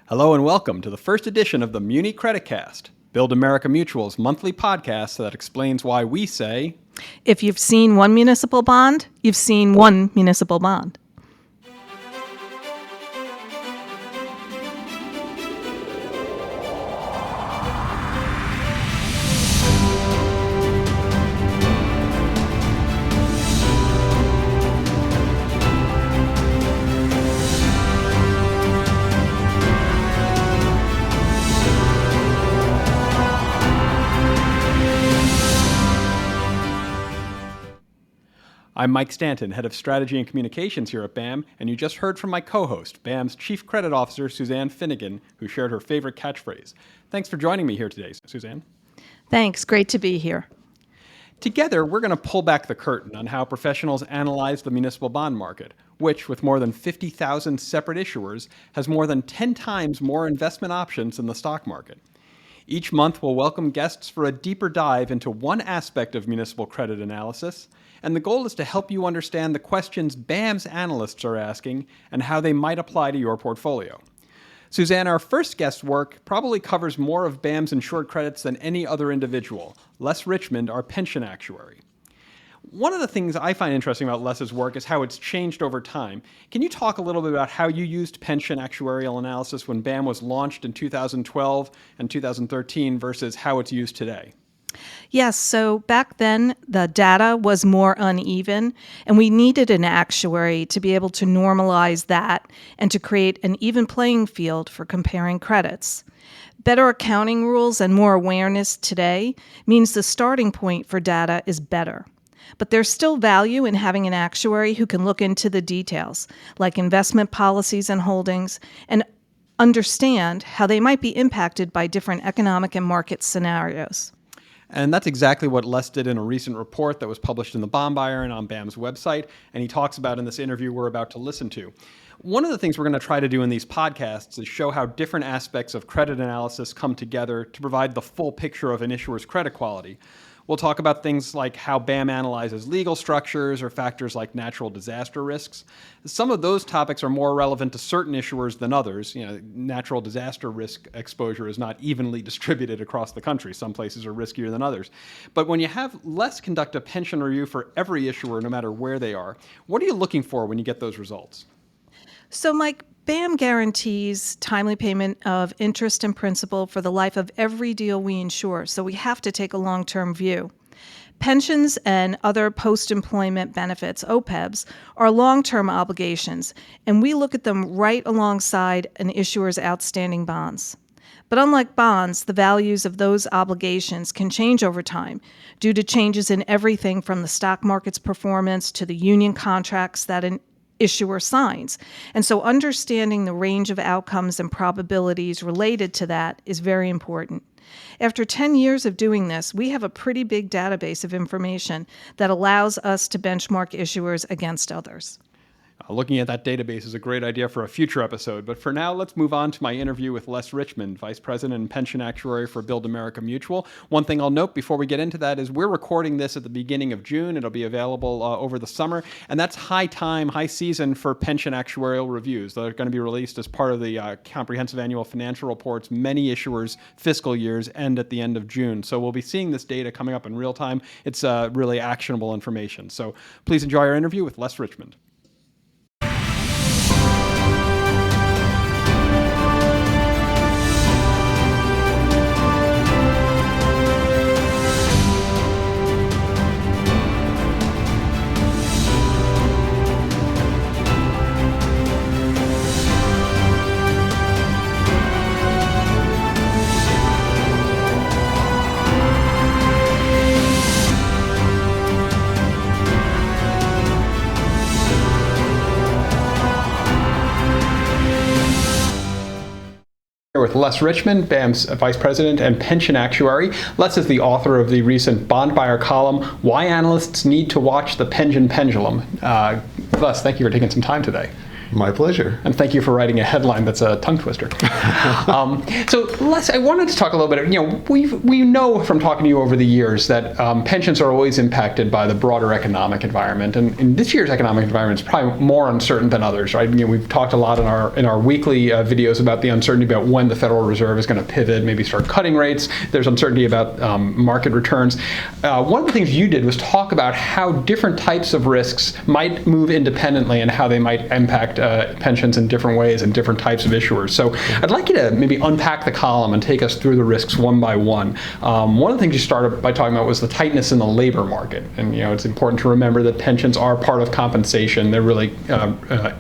Hello and welcome to the first edition of the Muni Creditcast, Build America Mutual's monthly podcast that explains why we say, if you've seen one municipal bond, you've seen one municipal bond. I'm Mike Stanton, Head of Strategy and Communications here at BAM, and you just heard from my co-host, BAM's Chief Credit Officer, Suzanne Finnegan, who shared her favorite catchphrase. Thanks for joining me here today, Suzanne. Thanks. Great to be here. Together, we're going to pull back the curtain on how professionals analyze the municipal bond market, which, with more than 50,000 separate issuers, has more than 10 times more investment options than the stock market. Each month, we'll welcome guests for a deeper dive into one aspect of municipal credit analysis, and the goal is to help you understand the questions BAM's analysts are asking and how they might apply to your portfolio. Suzanne, our first guest's work probably covers more of BAM's insured credits than any other individual, Les Richmond, our pension actuary. One of the things I find interesting about Les's work is how it's changed over time. Can you talk a little bit about how you used pension actuarial analysis when BAM was launched in 2012 and 2013 versus how it's used today? Yes, so back then the data was more uneven, and we needed an actuary to be able to normalize that and to create an even playing field for comparing credits. Better accounting rules and more awareness today means the starting point for data is better. But there's still value in having an actuary who can look into the details, like investment policies and holdings, and understand how they might be impacted by different economic and market scenarios. And that's exactly what Les did in a recent report that was published in the Bond Buyer and on BAM's website, and he talks about in this interview we're about to listen to. One of the things we're going to try to do in these podcasts is show how different aspects of credit analysis come together to provide the full picture of an issuer's credit quality. We'll talk about things like how BAM analyzes legal structures or factors like natural disaster risks. Some of those topics are more relevant to certain issuers than others. Natural disaster risk exposure is not evenly distributed across the country. Some places are riskier than others. But when you have Les conduct a pension review for every issuer, no matter where they are, what are you looking for when you get those results? So, Mike, BAM guarantees timely payment of interest and principal for the life of every deal we insure, so we have to take a long-term view. Pensions and other post-employment benefits, OPEBs, are long-term obligations, and we look at them right alongside an issuer's outstanding bonds. But unlike bonds, the values of those obligations can change over time due to changes in everything from the stock market's performance to the union contracts that an issuer signs. And so understanding the range of outcomes and probabilities related to that is very important. After 10 years of doing this, we have a pretty big database of information that allows us to benchmark issuers against others. Looking at that database is a great idea for a future episode, but for now, let's move on to my interview with Les Richmond, Vice President and Pension Actuary for Build America Mutual. One thing I'll note before we get into that is we're recording this at the beginning of June. It'll be available over the summer, and that's high time, high season for pension actuarial reviews. They're going to be released as part of the comprehensive annual financial reports. Many issuers' fiscal years end at the end of June, so we'll be seeing this data coming up in real time. It's really actionable information. So please enjoy our interview with Les Richmond. With Les Richmond, BAM's Vice President and Pension Actuary. Les is the author of the recent Bond Buyer column, Why Analysts Need to Watch the Pension Pendulum. Les, thank you for taking some time today. My pleasure. And thank you for writing a headline that's a tongue twister. So Les, I wanted to talk a little bit, we know from talking to you over the years that pensions are always impacted by the broader economic environment. And this year's economic environment is probably more uncertain than others, right? We've talked a lot in our weekly videos about the uncertainty about when the Federal Reserve is going to pivot, maybe start cutting rates. There's uncertainty about market returns. One of the things you did was talk about how different types of risks might move independently and how they might impact pensions in different ways and different types of issuers. So I'd like you to maybe unpack the column and take us through the risks one by one. One of the things you started by talking about was the tightness in the labor market. And it's important to remember that pensions are part of compensation. They're really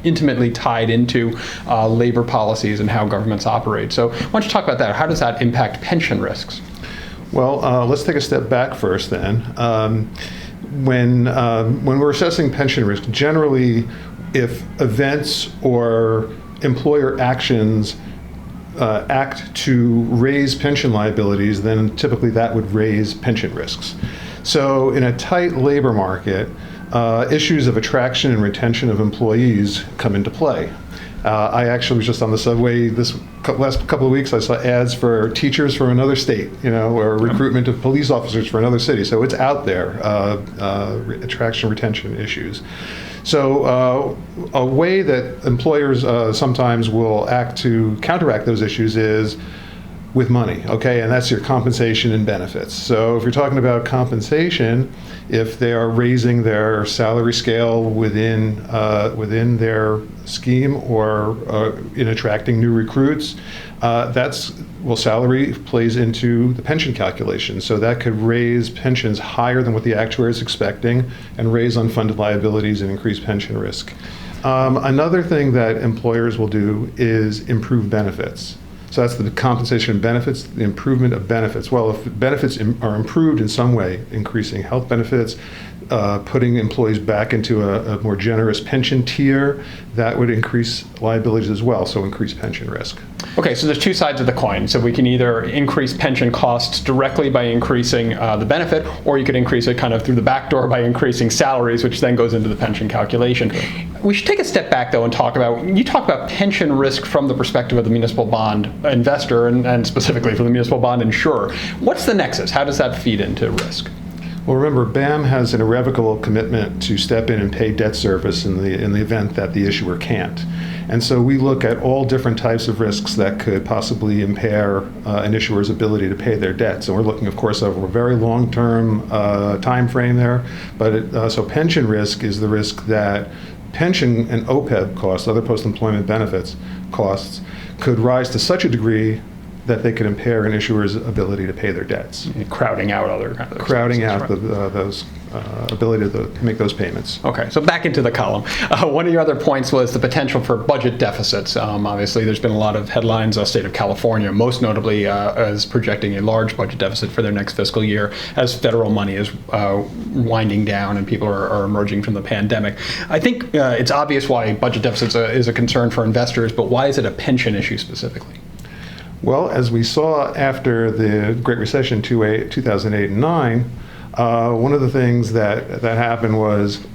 intimately tied into labor policies and how governments operate. So why don't you talk about that? How does that impact pension risks? Well, let's take a step back first then. When we're assessing pension risk, generally, if events or employer actions act to raise pension liabilities, then typically that would raise pension risks. So in a tight labor market, issues of attraction and retention of employees come into play. I actually was just on the subway this last couple of weeks. I saw ads for teachers from another state, or recruitment of police officers for another city. So it's out there, attraction, retention issues. So a way that employers sometimes will act to counteract those issues is with money, okay? And that's your compensation and benefits. So if you're talking about compensation, if they are raising their salary scale within their scheme or in attracting new recruits, salary plays into the pension calculation. So that could raise pensions higher than what the actuary is expecting and raise unfunded liabilities and increase pension risk. Another thing that employers will do is improve benefits. So that's the compensation and benefits, the improvement of benefits. Well, if benefits are improved in some way, increasing health benefits, putting employees back into a more generous pension tier, that would increase liabilities as well, so increase pension risk. Okay, so there's two sides of the coin. So we can either increase pension costs directly by increasing the benefit, or you could increase it kind of through the back door by increasing salaries, which then goes into the pension calculation. Okay. We should take a step back, though, and talk about pension risk from the perspective of the municipal bond investor and specifically for the municipal bond insurer. What's the nexus? How does that feed into risk? Well, remember, BAM has an irrevocable commitment to step in and pay debt service in the event that the issuer can't. And so we look at all different types of risks that could possibly impair an issuer's ability to pay their debts. And we're looking, of course, over a very long-term time frame there. But so pension risk is the risk that pension and OPEB costs, other post-employment benefits costs, could rise to such a degree that they could impair an issuer's ability to pay their debts. Crowding out other kind of crowding out those ability to make those payments. Okay, so back into the column. One of your other points was the potential for budget deficits. Obviously, there's been a lot of headlines. The state of California, most notably, is projecting a large budget deficit for their next fiscal year as federal money is winding down and people are emerging from the pandemic. I think it's obvious why budget deficits is a concern for investors, but why is it a pension issue specifically? Well, as we saw after the Great Recession 2008 and 9, one of the things that happened was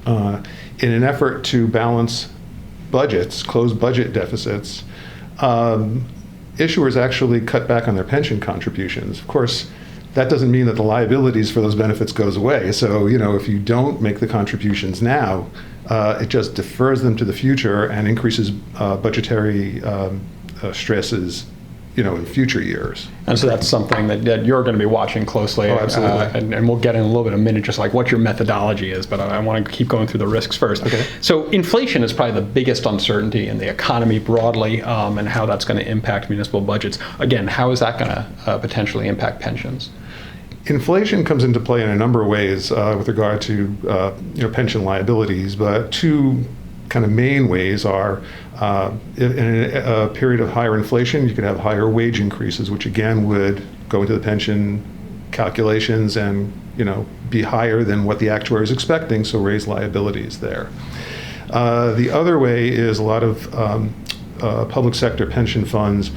in an effort to balance budgets, close budget deficits, issuers actually cut back on their pension contributions. Of course, that doesn't mean that the liabilities for those benefits goes away. So, if you don't make the contributions now, it just defers them to the future and increases budgetary stresses, in future years. And so that's something that you're going to be watching closely. Oh, absolutely. And we'll get in a little bit in a minute, just like what your methodology is, but I want to keep going through the risks first. Okay. So inflation is probably the biggest uncertainty in the economy broadly, and how that's going to impact municipal budgets. Again, how is that going to potentially impact pensions? Inflation comes into play in a number of ways with regard to pension liabilities, but two kind of main ways are in a period of higher inflation, you could have higher wage increases, which again would go into the pension calculations and be higher than what the actuary is expecting, so raise liabilities there. The other way is a lot of public sector pension funds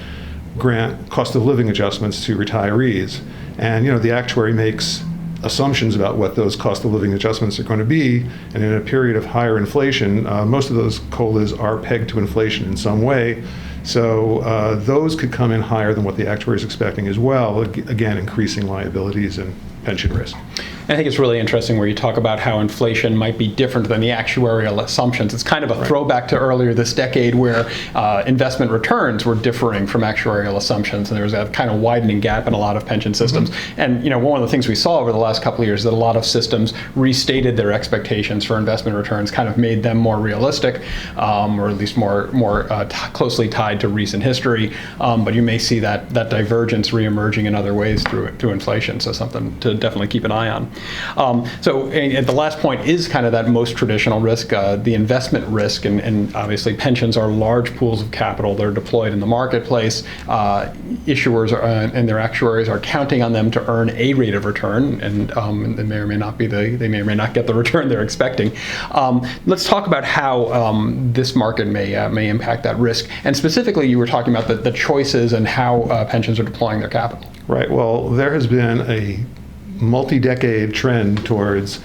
grant cost of living adjustments to retirees, and the actuary makes assumptions about what those cost of living adjustments are going to be. And in a period of higher inflation, most of those COLAs are pegged to inflation in some way. So those could come in higher than what the actuary is expecting as well, again, increasing liabilities and pension risk. I think it's really interesting where you talk about how inflation might be different than the actuarial assumptions. It's kind of a throwback to earlier this decade where investment returns were differing from actuarial assumptions, and there was a kind of widening gap in a lot of pension systems. And one of the things we saw over the last couple of years is that a lot of systems restated their expectations for investment returns, kind of made them more realistic, or at least more closely tied to recent history. But you may see that divergence reemerging in other ways through inflation. So something to definitely keep an eye on. So at the last point is kind of that most traditional risk, the investment risk, and obviously pensions are large pools of capital. They're deployed in the marketplace. Issuers and their actuaries are counting on them to earn a rate of return, and they may or may not get the return they're expecting. Let's talk about how this market may impact that risk, and specifically, you were talking about the choices and how pensions are deploying their capital. Right. Well, there has been a multi-decade trend towards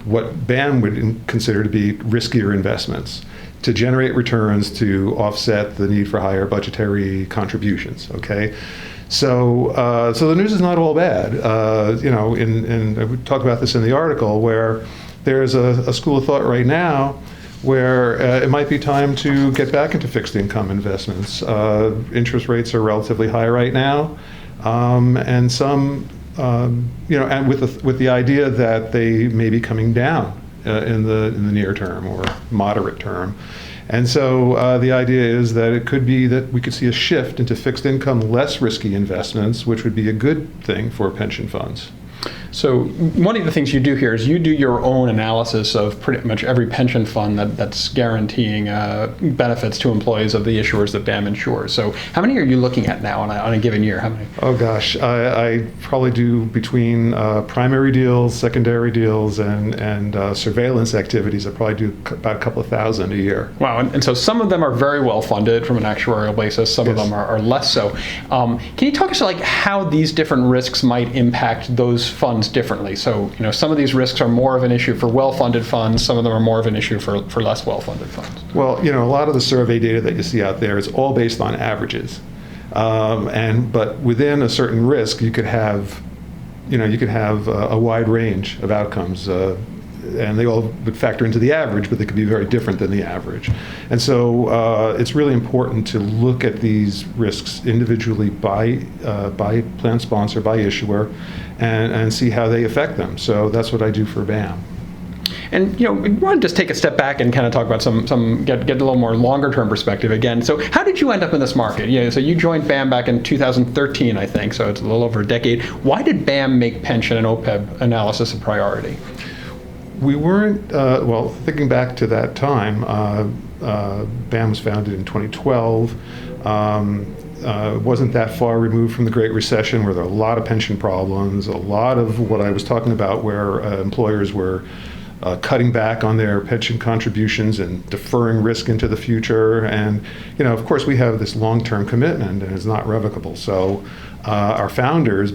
what BAM would consider to be riskier investments to generate returns to offset the need for higher budgetary contributions. Okay, so the news is not all bad. And we talk about this in the article where there's a school of thought right now where it might be time to get back into fixed income investments. Interest rates are relatively high right now, and some. And with the idea that they may be coming down in the near term or moderate term, and so the idea is that it could be that we could see a shift into fixed income, less risky investments, which would be a good thing for pension funds. So one of the things you do here is you do your own analysis of pretty much every pension fund that's guaranteeing benefits to employees of the issuers that BAM insures. So how many are you looking at now on a given year? How many? Oh gosh, I probably do between primary deals, secondary deals, and surveillance activities. I probably do about a couple of thousand a year. Wow, and so some of them are very well funded from an actuarial basis. Some of them are less so. Can you talk us like how these different risks might impact those funds differently? So, some of these risks are more of an issue for well-funded funds. Some of them are more of an issue for less well-funded funds. Well, a lot of the survey data that you see out there is all based on averages, but within a certain risk, you could have, a wide range of outcomes, and they all would factor into the average, but they could be very different than the average. And so it's really important to look at these risks individually by plan sponsor, by issuer, and see how they affect them. So that's what I do for BAM. And we want to just take a step back and kind of talk about get a little more longer term perspective again. So how did you end up in this market? So you joined BAM back in 2013, I think. So it's a little over a decade. Why did BAM make pension and OPEB analysis a priority? We weren't, thinking back to that time, BAM was founded in 2012. It wasn't that far removed from the Great Recession, where there were a lot of pension problems, a lot of what I was talking about, where employers were cutting back on their pension contributions and deferring risk into the future. And, of course, we have this long-term commitment, and it's not revocable. So our founders,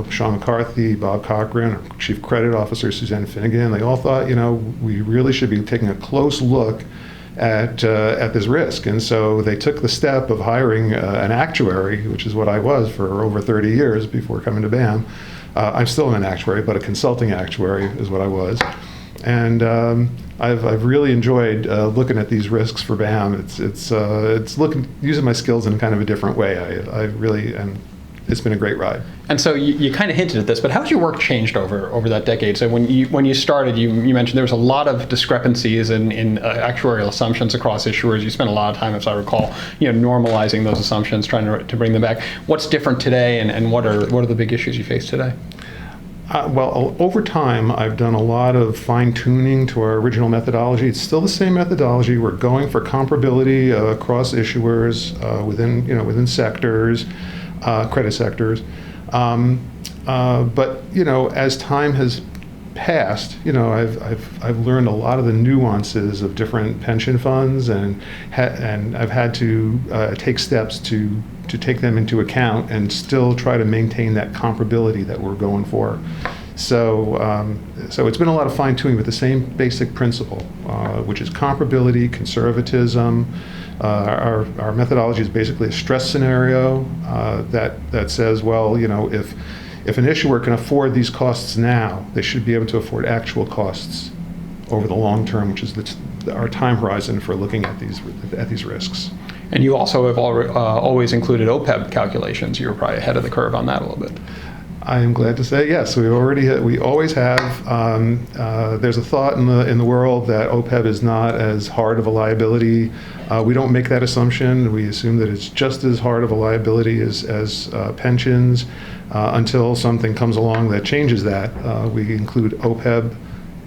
Sean McCarthy, Bob Cochran, our Chief Credit Officer, Suzanne Finnegan, they all thought, we really should be taking a close look at this risk. And so they took the step of hiring an actuary, which is what I was for over 30 years before coming to BAM. I'm still an actuary, but a consulting actuary is what I was. And I've really enjoyed looking at these risks for BAM. It's using my skills in kind of a different way. I really am. It's been a great ride. And so you kind of hinted at this, but how's your work changed over that decade? So when you started, you mentioned there was a lot of discrepancies in actuarial assumptions across issuers. You spent a lot of time, as I recall, normalizing those assumptions, trying to bring them back. What's different today, and what are the big issues you face today? Over time, I've done a lot of fine-tuning to our original methodology. It's still the same methodology. We're going for comparability across issuers within sectors, credit sectors. But as time has passed, I've learned a lot of the nuances of different pension funds, and I've had to take steps to take them into account and still try to maintain that comparability that we're going for. So it's been a lot of fine-tuning with the same basic principle, which is comparability, conservatism. Our methodology is basically a stress scenario that says, well, if an issuer can afford these costs now, they should be able to afford actual costs over the long term, which is our time horizon for looking at these risks. And you also have always included OPEB calculations. You were probably ahead of the curve on that a little bit. I am glad to say yes. We always have. There's a thought in the world that OPEB is not as hard of a liability. We don't make that assumption. We assume that it's just as hard of a liability as pensions until something comes along that changes that. We include OPEB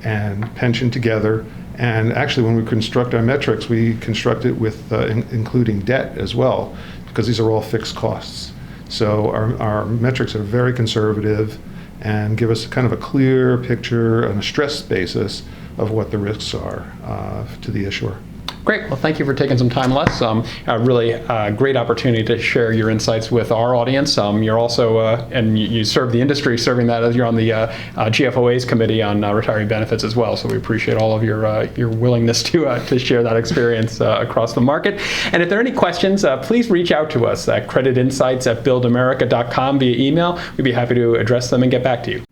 and pension together. And actually, when we construct our metrics, we construct it with including debt as well, because these are all fixed costs. So our metrics are very conservative and give us kind of a clear picture on a stress basis of what the risks are to the issuer. Great. Well, thank you for taking some time, Les. A really great opportunity to share your insights with our audience. You're also, and you serve the industry, serving that as you're on the GFOA's committee on retiree benefits as well. So we appreciate all of your willingness to share that experience across the market. And if there are any questions, please reach out to us at creditinsights@buildamerica.com via email. We'd be happy to address them and get back to you.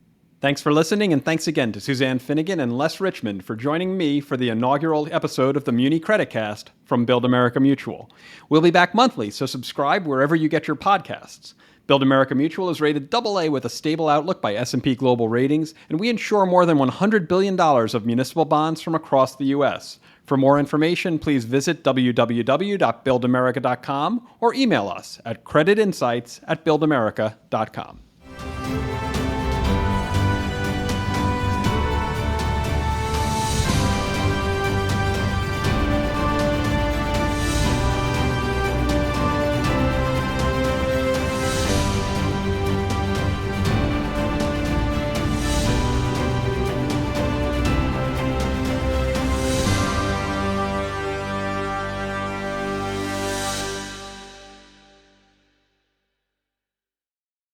Thanks for listening, and thanks again to Suzanne Finnegan and Les Richmond for joining me for the inaugural episode of the Muni Creditcast from Build America Mutual. We'll be back monthly, so subscribe wherever you get your podcasts. Build America Mutual is rated AA with a stable outlook by S&P Global Ratings, and we insure more than $100 billion of municipal bonds from across the U.S. For more information, please visit www.buildamerica.com or email us at creditinsights@buildamerica.com.